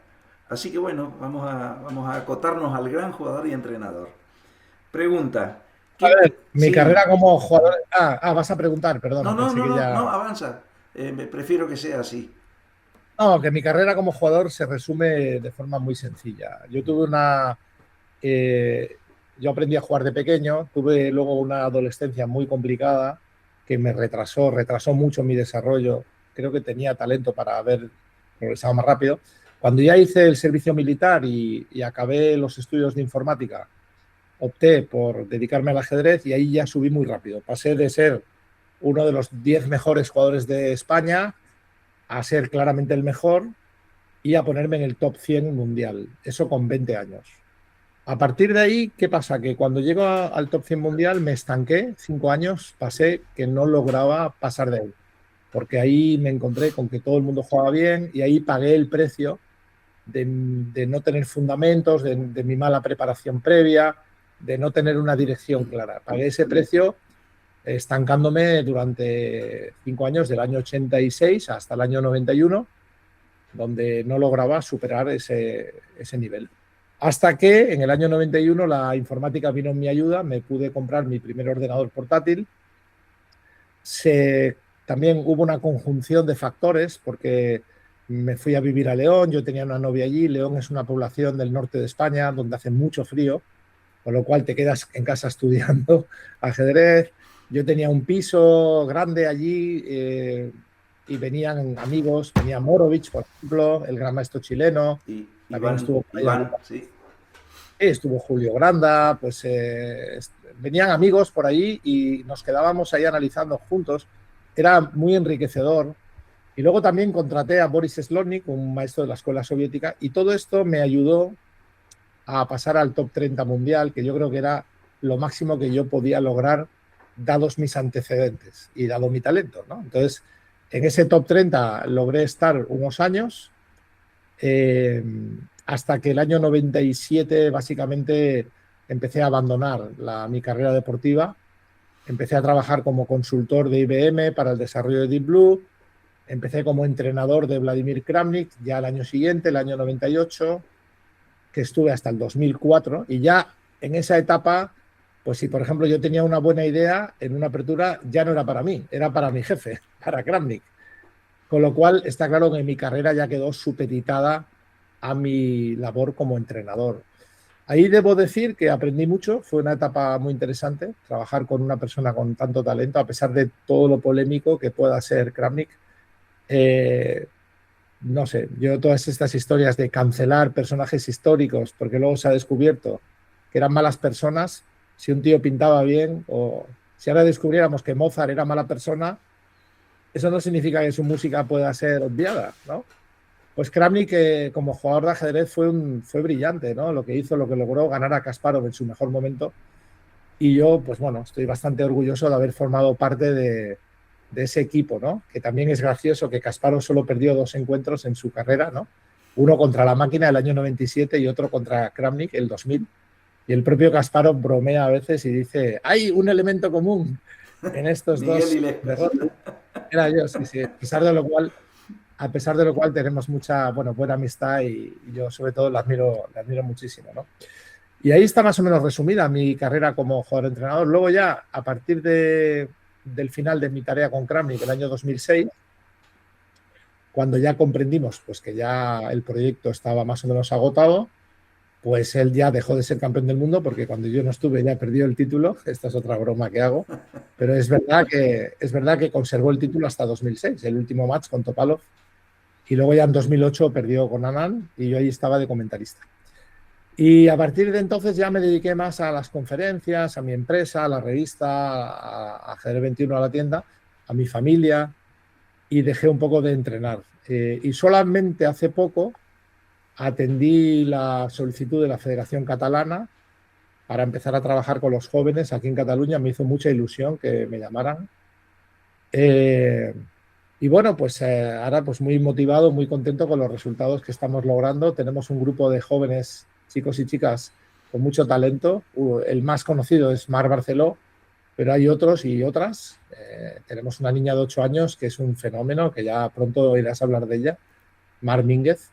Así que bueno, vamos a acotarnos al gran jugador y entrenador. Pregunta,
A
¿qué
ver, mi
sí,
carrera como jugador. Vas a preguntar, perdona, pensé que
no,
ya.
avanza. Prefiero que sea así.
No, que mi carrera como jugador se resume de forma muy sencilla. Yo tuve una. eh, yo aprendí a jugar de pequeño, tuve luego una adolescencia muy complicada que me retrasó mucho mi desarrollo. Creo que tenía talento para haber progresado más rápido. Cuando ya hice el servicio militar y acabé los estudios de informática, opté por dedicarme al ajedrez y ahí ya subí muy rápido. Pasé de ser uno de los 10 mejores jugadores de España a ser claramente el mejor y a ponerme en el top 100 mundial. Eso con 20 años. A partir de ahí, ¿qué pasa? Que cuando llego al top 100 mundial me estanqué, 5 años pasé que no lograba pasar de él, porque ahí me encontré con que todo el mundo jugaba bien y ahí pagué el precio de no tener fundamentos, de mi mala preparación previa, de no tener una dirección clara. Pagué ese precio estancándome durante 5 años, del año 86 hasta el año 91, donde no lograba superar ese nivel. Hasta que en el año 91 la informática vino en mi ayuda, me pude comprar mi primer ordenador portátil. También hubo una conjunción de factores porque me fui a vivir a León, yo tenía una novia allí. León es una población del norte de España donde hace mucho frío, con lo cual te quedas en casa estudiando ajedrez. Yo tenía un piso grande allí y venían amigos, venía Morovich, por ejemplo, el gran maestro chileno,
Y
también estuvo por allá.
Iván, sí.
Estuvo Julio Granda, pues venían amigos por ahí y nos quedábamos ahí analizando juntos. Era muy enriquecedor. Y luego también contraté a Boris Slotnik, un maestro de la escuela soviética, y todo esto me ayudó a pasar al top 30 mundial, que yo creo que era lo máximo que yo podía lograr dados mis antecedentes y dado mi talento, ¿no? Entonces, en ese top 30 logré estar unos años, eh, hasta que el año 97 básicamente empecé a abandonar mi carrera deportiva. Empecé a trabajar como consultor de IBM para el desarrollo de Deep Blue. Empecé como entrenador de Vladimir Kramnik ya el año siguiente, el año 98, que estuve hasta el 2004. Y ya en esa etapa, pues si por ejemplo yo tenía una buena idea en una apertura, ya no era para mí, era para mi jefe, para Kramnik. Con lo cual está claro que mi carrera ya quedó supeditada a mi labor como entrenador. Ahí debo decir que aprendí mucho, fue una etapa muy interesante, trabajar con una persona con tanto talento, a pesar de todo lo polémico que pueda ser Kramnik. Eh, no sé, yo todas estas historias de cancelar personajes históricos, porque luego se ha descubierto que eran malas personas, si un tío pintaba bien, o si ahora descubriéramos que Mozart era mala persona, eso no significa que su música pueda ser obviada, ¿no? Pues Kramnik, como jugador de ajedrez, fue brillante, ¿no? Lo que hizo, lo que logró, ganar a Kasparov en su mejor momento. Y yo, pues bueno, estoy bastante orgulloso de haber formado parte de ese equipo, ¿no? Que también es gracioso que Kasparov solo perdió 2 encuentros en su carrera, ¿no? Uno contra la máquina el año 97 y otro contra Kramnik el 2000. Y el propio Kasparov bromea a veces y dice, hay un elemento común en estos
Miguel
dos
Gillespie.
derrotas. Era yo, sí, sí. A pesar de lo cual, a pesar de lo cual tenemos mucha, bueno, buena amistad y yo sobre todo la admiro muchísimo, ¿no? Y ahí está más o menos resumida mi carrera como jugador-entrenador. Luego ya, a partir del final de mi tarea con Kramnik, el año 2006, cuando ya comprendimos pues, que ya el proyecto estaba más o menos agotado, pues él ya dejó de ser campeón del mundo porque cuando yo no estuve ya perdió el título. Esta es otra broma que hago, pero es verdad que conservó el título hasta 2006, el último match con Topalov, y luego ya en 2008 perdió con Anand y yo ahí estaba de comentarista. Y a partir de entonces ya me dediqué más a las conferencias, a mi empresa, a la revista, a Ajedrez 21, a la tienda, a mi familia, y dejé un poco de entrenar. Y solamente hace poco atendí la solicitud de la Federación Catalana para empezar a trabajar con los jóvenes aquí en Cataluña. Me hizo mucha ilusión que me llamaran. Y bueno, pues ahora pues muy motivado, muy contento con los resultados que estamos logrando. Tenemos un grupo de jóvenes, chicos y chicas, con mucho talento. El más conocido es Marc Barceló, pero hay otros y otras. Tenemos una niña de 8 años que es un fenómeno, que ya pronto irás a hablar de ella, Mar Mínguez.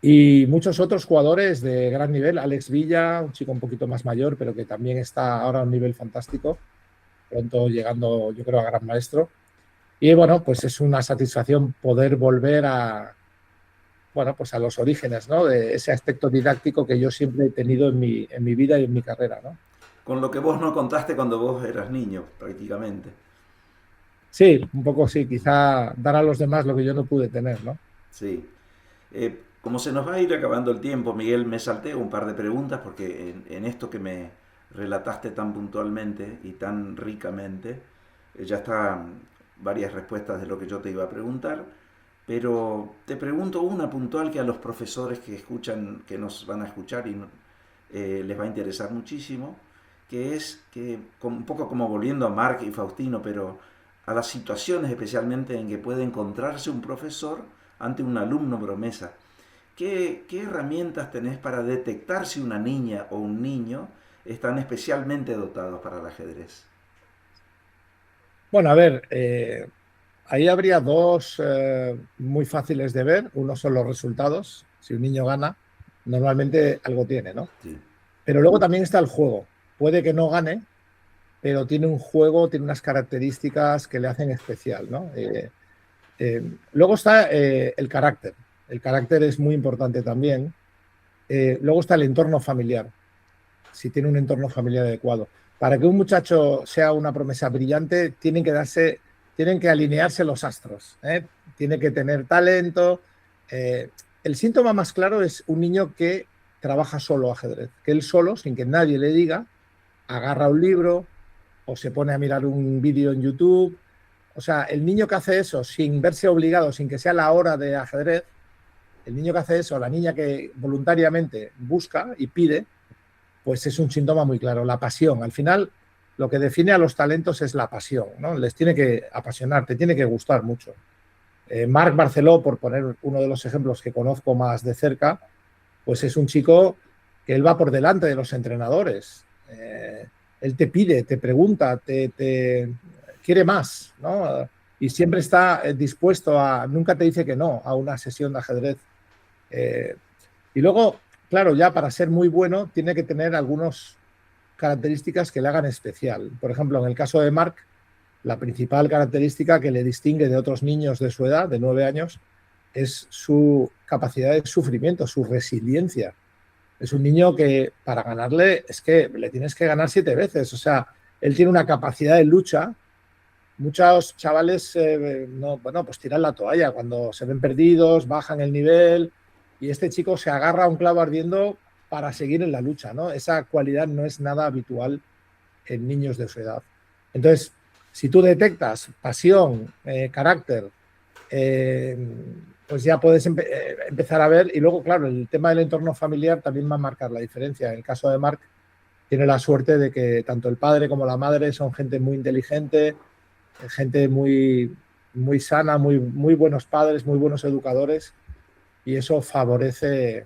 Y muchos otros jugadores de gran nivel. Alex Villa, un chico un poquito más mayor, pero que también está ahora a un nivel fantástico. Pronto llegando, yo creo, a gran maestro. Y bueno, pues es una satisfacción poder volver a, bueno, pues a los orígenes, ¿no? De ese aspecto didáctico que yo siempre he tenido en mi vida y en mi carrera, ¿no?
Con lo que vos no contaste cuando vos eras niño, prácticamente.
Sí, un poco sí, quizá dar a los demás lo que yo no pude tener, ¿no?
Sí. Como se nos va a ir acabando el tiempo, Miguel, me salté un par de preguntas porque en esto que me relataste tan puntualmente y tan ricamente, ya están varias respuestas de lo que yo te iba a preguntar, pero te pregunto una puntual que a los profesores que escuchan, que nos van a escuchar y les va a interesar muchísimo, que es que un poco como volviendo a Marc y Faustino, pero a las situaciones especialmente en que puede encontrarse un profesor ante un alumno promesa. ¿Qué herramientas tenés para detectar si una niña o un niño están especialmente dotados para el ajedrez?
Bueno, a ver, ahí habría dos muy fáciles de ver. Uno son los resultados. Si un niño gana, normalmente algo tiene, ¿no?
Sí.
Pero luego también está el juego. Puede que no gane, pero tiene un juego, tiene unas características que le hacen especial, ¿no? Luego está el carácter. El carácter es muy importante también. Luego está el entorno familiar. Si tiene un entorno familiar adecuado. Para que un muchacho sea una promesa brillante, tienen que alinearse los astros, ¿eh? Tiene que tener talento. El síntoma más claro es un niño que trabaja solo ajedrez, que él solo, sin que nadie le diga, agarra un libro o se pone a mirar un vídeo en YouTube. O sea, el niño que hace eso sin verse obligado, sin que sea la hora de ajedrez, el niño que hace eso, la niña que voluntariamente busca y pide, pues es un síntoma muy claro, la pasión. Al final, lo que define a los talentos es la pasión, ¿no? Les tiene que apasionar, te tiene que gustar mucho. Marc Barceló, por poner uno de los ejemplos que conozco más de cerca, pues es un chico que él va por delante de los entrenadores. Él te pide, te pregunta, te quiere más, ¿no? Y siempre está dispuesto a, nunca te dice que no a una sesión de ajedrez. Y luego, claro, ya para ser muy bueno tiene que tener algunas características que le hagan especial. Por ejemplo, en el caso de Marc, la principal característica que le distingue de otros niños de su edad, de 9 años, es su capacidad de sufrimiento, su resiliencia. Es un niño que para ganarle es que le tienes que ganar 7 veces. O sea, él tiene una capacidad de lucha. Muchos chavales pues tiran la toalla cuando se ven perdidos, bajan el nivel, y este chico se agarra a un clavo ardiendo para seguir en la lucha, ¿no? Esa cualidad no es nada habitual en niños de su edad. Entonces, si tú detectas pasión, carácter, pues ya puedes empezar a ver. Y luego, claro, el tema del entorno familiar también va a marcar la diferencia. En el caso de Marc, tiene la suerte de que tanto el padre como la madre son gente muy inteligente, gente muy, muy sana, muy, muy buenos padres, muy buenos educadores, y eso favorece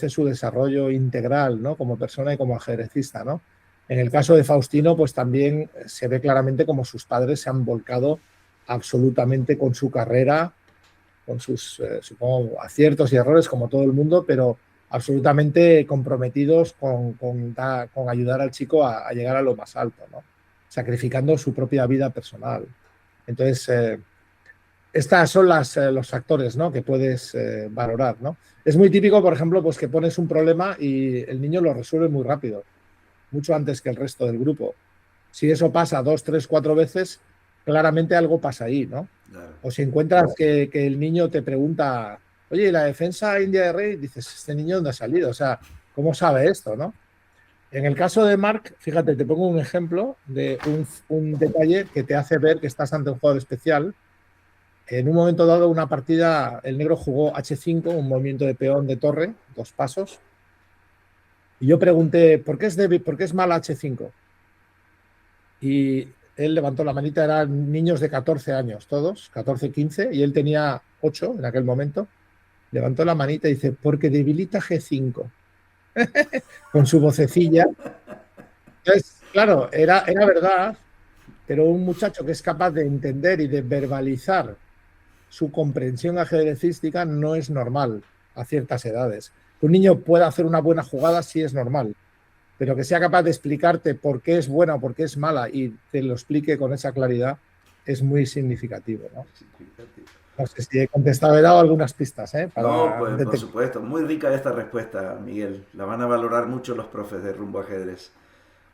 su desarrollo integral, ¿no? Como persona y como ajedrecista, ¿no? En el caso de Faustino, pues también se ve claramente como sus padres se han volcado absolutamente con su carrera con sus, supongo, aciertos y errores como todo el mundo, pero absolutamente comprometidos con ayudar al chico a llegar a lo más alto, ¿no? Sacrificando su propia vida personal. Entonces, estas son los factores, ¿no?, que puedes valorar, ¿no? Es muy típico, por ejemplo, pues que pones un problema y el niño lo resuelve muy rápido, mucho antes que el resto del grupo. Si eso pasa 2, 3, 4 veces, claramente algo pasa ahí, ¿no?
Claro.
O si encuentras que el niño te pregunta, oye, ¿la defensa india de rey? Dices, ¿este niño dónde ha salido? O sea, ¿cómo sabe esto, no? En el caso de Marc, fíjate, te pongo un ejemplo de un detalle que te hace ver que estás ante un jugador especial. En un momento dado, una partida, el negro jugó H5, un movimiento de peón de torre, 2 pasos. Y yo pregunté, ¿por qué es mal H5? Y él levantó la manita, eran niños de 14 años, todos, 14, 15, y él tenía 8 en aquel momento. Levantó la manita y dice, porque debilita G5. Con su vocecilla. Entonces, claro, era verdad, pero un muchacho que es capaz de entender y de verbalizar su comprensión ajedrecística no es normal a ciertas edades. Un niño pueda hacer una buena jugada sí es normal, pero que sea capaz de explicarte por qué es buena o por qué es mala y te lo explique con esa claridad es muy significativo, ¿no? No sé si he contestado, he dado algunas pistas, ¿eh?
No, pues por supuesto. Muy rica esta respuesta, Miguel. La van a valorar mucho los profes de Rumbo Ajedrez.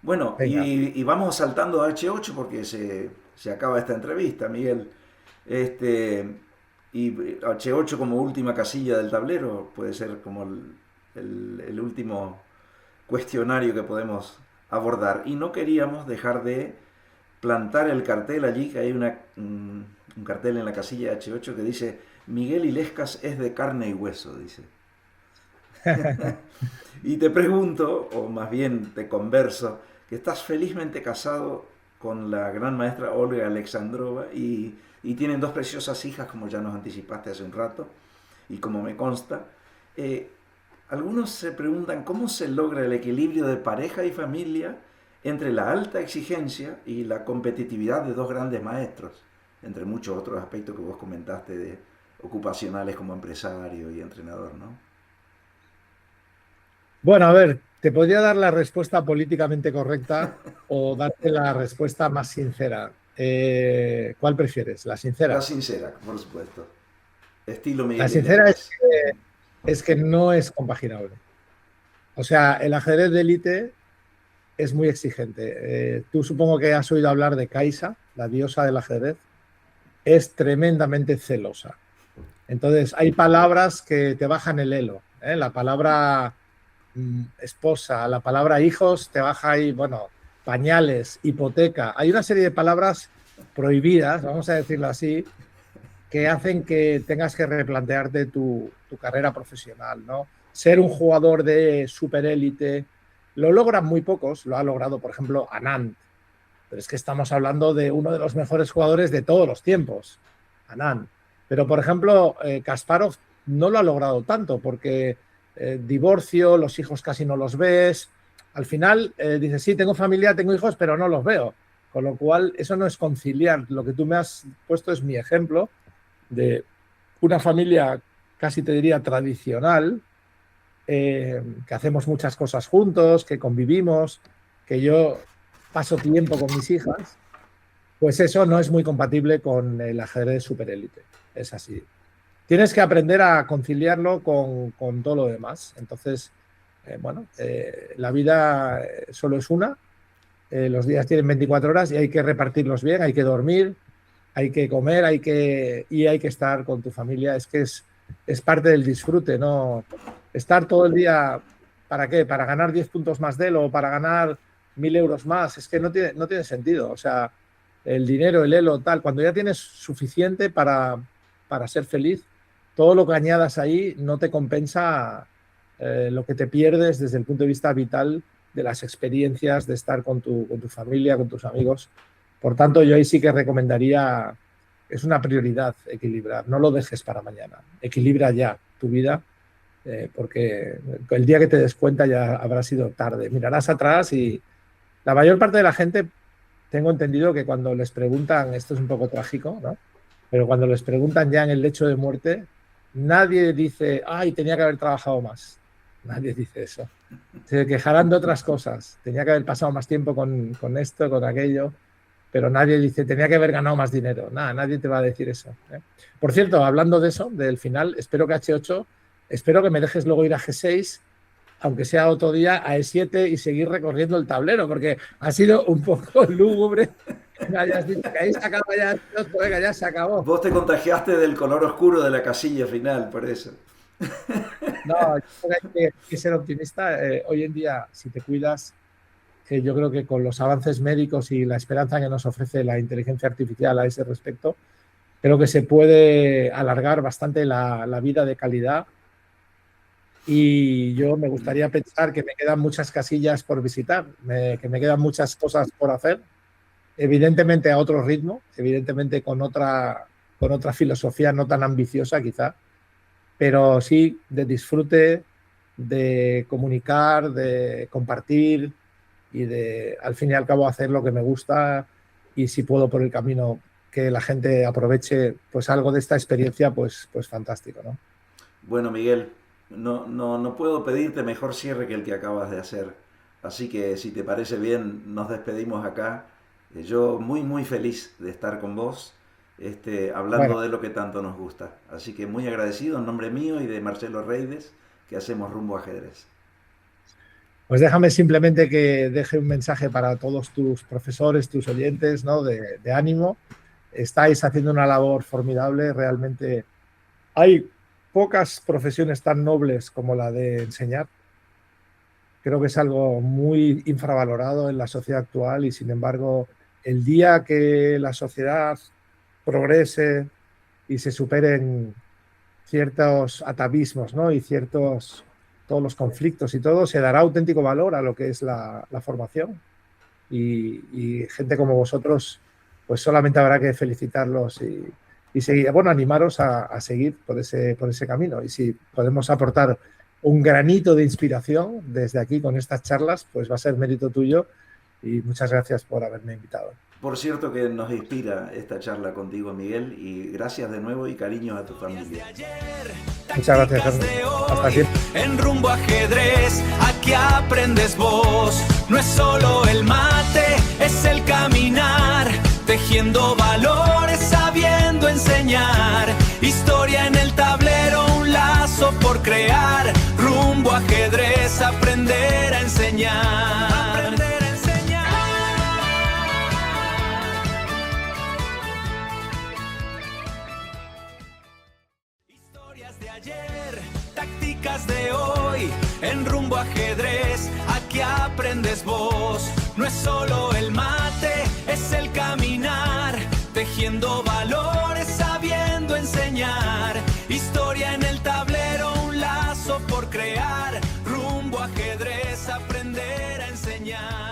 Bueno, y vamos saltando a H8 porque se acaba esta entrevista, Miguel. Y H8 como última casilla del tablero puede ser como el último cuestionario que podemos abordar. Y no queríamos dejar de plantar el cartel allí, que hay un cartel en la casilla H8 que dice Miguel Illescas es de carne y hueso, dice. Y te pregunto, o más bien te converso, que estás felizmente casado con la gran maestra Olga Alexandrova y tienen 2 preciosas hijas, como ya nos anticipaste hace un rato, y como me consta. Algunos se preguntan cómo se logra el equilibrio de pareja y familia entre la alta exigencia y la competitividad de 2 grandes maestros, entre muchos otros aspectos que vos comentaste de ocupacionales como empresario y entrenador, ¿no?
Bueno, a ver, te podría dar la respuesta políticamente correcta o darte la respuesta más sincera. ¿Cuál prefieres? ¿La sincera?
La sincera, por supuesto. Estilo Miguel.
La sincera es que no es compaginable. O sea, el ajedrez de élite es muy exigente. Tú supongo que has oído hablar de Kaisa, la diosa del ajedrez. Es tremendamente celosa. Entonces, hay palabras que te bajan el elo. La palabra esposa, la palabra hijos te baja ahí, bueno, pañales, hipoteca. Hay una serie de palabras prohibidas, vamos a decirlo así, que hacen que tengas que replantearte tu carrera profesional, ¿no? Ser un jugador de superélite lo logran muy pocos, lo ha logrado, por ejemplo, Anand. Pero es que estamos hablando de uno de los mejores jugadores de todos los tiempos, Anand. Pero, por ejemplo, Kasparov no lo ha logrado tanto porque divorcio, los hijos casi no los ves. Al final dices, sí, tengo familia, tengo hijos, pero no los veo. Con lo cual, eso no es conciliar. Lo que tú me has puesto es mi ejemplo de una familia, casi te diría, tradicional, que hacemos muchas cosas juntos, que convivimos, que yo paso tiempo con mis hijas, pues eso no es muy compatible con el ajedrez superélite. Es así. Tienes que aprender a conciliarlo con todo lo demás. Entonces, la vida solo es una. Los días tienen 24 horas y hay que repartirlos bien, hay que dormir, hay que comer, hay que estar con tu familia. Es que es parte del disfrute, ¿no? Estar todo el día, ¿para qué? ¿Para ganar 10 puntos más de él o para ganar 1.000 euros más? Es que no tiene sentido. O sea, el dinero, el elo, tal, cuando ya tienes suficiente para ser feliz, todo lo que añadas ahí no te compensa lo que te pierdes desde el punto de vista vital de las experiencias de estar con tu familia, con tus amigos. Por tanto, yo ahí sí que recomendaría, es una prioridad equilibrar, no lo dejes para mañana, equilibra ya tu vida, porque el día que te des cuenta ya habrá sido tarde. Mirarás atrás y la mayor parte de la gente, tengo entendido que cuando les preguntan, esto es un poco trágico, ¿no? pero cuando les preguntan ya en el lecho de muerte, nadie dice, ay, tenía que haber trabajado más. Nadie dice eso. Se quejarán de otras cosas. Tenía que haber pasado más tiempo con esto, con aquello, pero nadie dice, tenía que haber ganado más dinero. Nada, nadie te va a decir eso. Por cierto, hablando de eso, del final, espero que H8, espero que me dejes luego ir a G6, aunque sea otro día, a E7 y seguir recorriendo el tablero, porque ha sido un poco lúgubre. Me hayas dicho que ahí se acaba ya, venga, ya se acabó.
Vos te contagiaste del color oscuro de la casilla final, por eso.
No, yo creo que hay que ser optimista. Hoy en día, si te cuidas, que yo creo que con los avances médicos y la esperanza que nos ofrece la inteligencia artificial a ese respecto, creo que se puede alargar bastante la vida de calidad. Y yo me gustaría pensar que me quedan muchas casillas por visitar, que me quedan muchas cosas por hacer, evidentemente a otro ritmo, evidentemente con otra filosofía no tan ambiciosa quizá, pero sí de disfrute, de comunicar, de compartir y de al fin y al cabo hacer lo que me gusta, y si puedo por el camino que la gente aproveche pues algo de esta experiencia, pues fantástico, ¿no?
Bueno, Miguel, no puedo pedirte mejor cierre que el que acabas de hacer. Así que si te parece bien, nos despedimos acá. Yo muy feliz de estar con vos, hablando
Bueno,
de lo que tanto nos gusta. Así que muy agradecido en nombre mío y de Marcelo Reides, que hacemos Rumbo Ajedrez.
pues déjame simplemente que deje un mensaje para todos tus profesores, tus oyentes, ¿no? De ánimo. Estáis haciendo una labor formidable, realmente hay pocas profesiones tan nobles como la de enseñar. Creo que es algo muy infravalorado en la sociedad actual, y sin embargo, el día que la sociedad progrese y se superen ciertos atavismos, ¿no? Y todos los conflictos y todo, se dará auténtico valor a lo que es la formación. Y gente como vosotros, pues solamente habrá que felicitarlos y seguir, bueno, animaros a seguir por ese camino. Y si podemos aportar un granito de inspiración desde aquí con estas charlas, pues va a ser mérito tuyo, y muchas gracias por haberme invitado.
Por cierto que nos inspira esta charla contigo, Miguel, y gracias de nuevo y cariños a tu familia.
Muchas gracias, Carlos. Hasta siempre.
En Rumbo Ajedrez, aquí aprendes vos. No es solo el mate, es el caminar, tejiendo valores, sabiendo enseñar. Historia en el tablero, un lazo por crear. Rumbo Ajedrez, aprender a enseñar. Aprender a enseñar. Historias de ayer, tácticas de hoy. En Rumbo Ajedrez, aquí aprendes vos. No es solo el mate, es el caminar, tejiendo valores, sabiendo enseñar. Historia en el tablero, un lazo por crear. Rumbo Ajedrez, aprender a enseñar.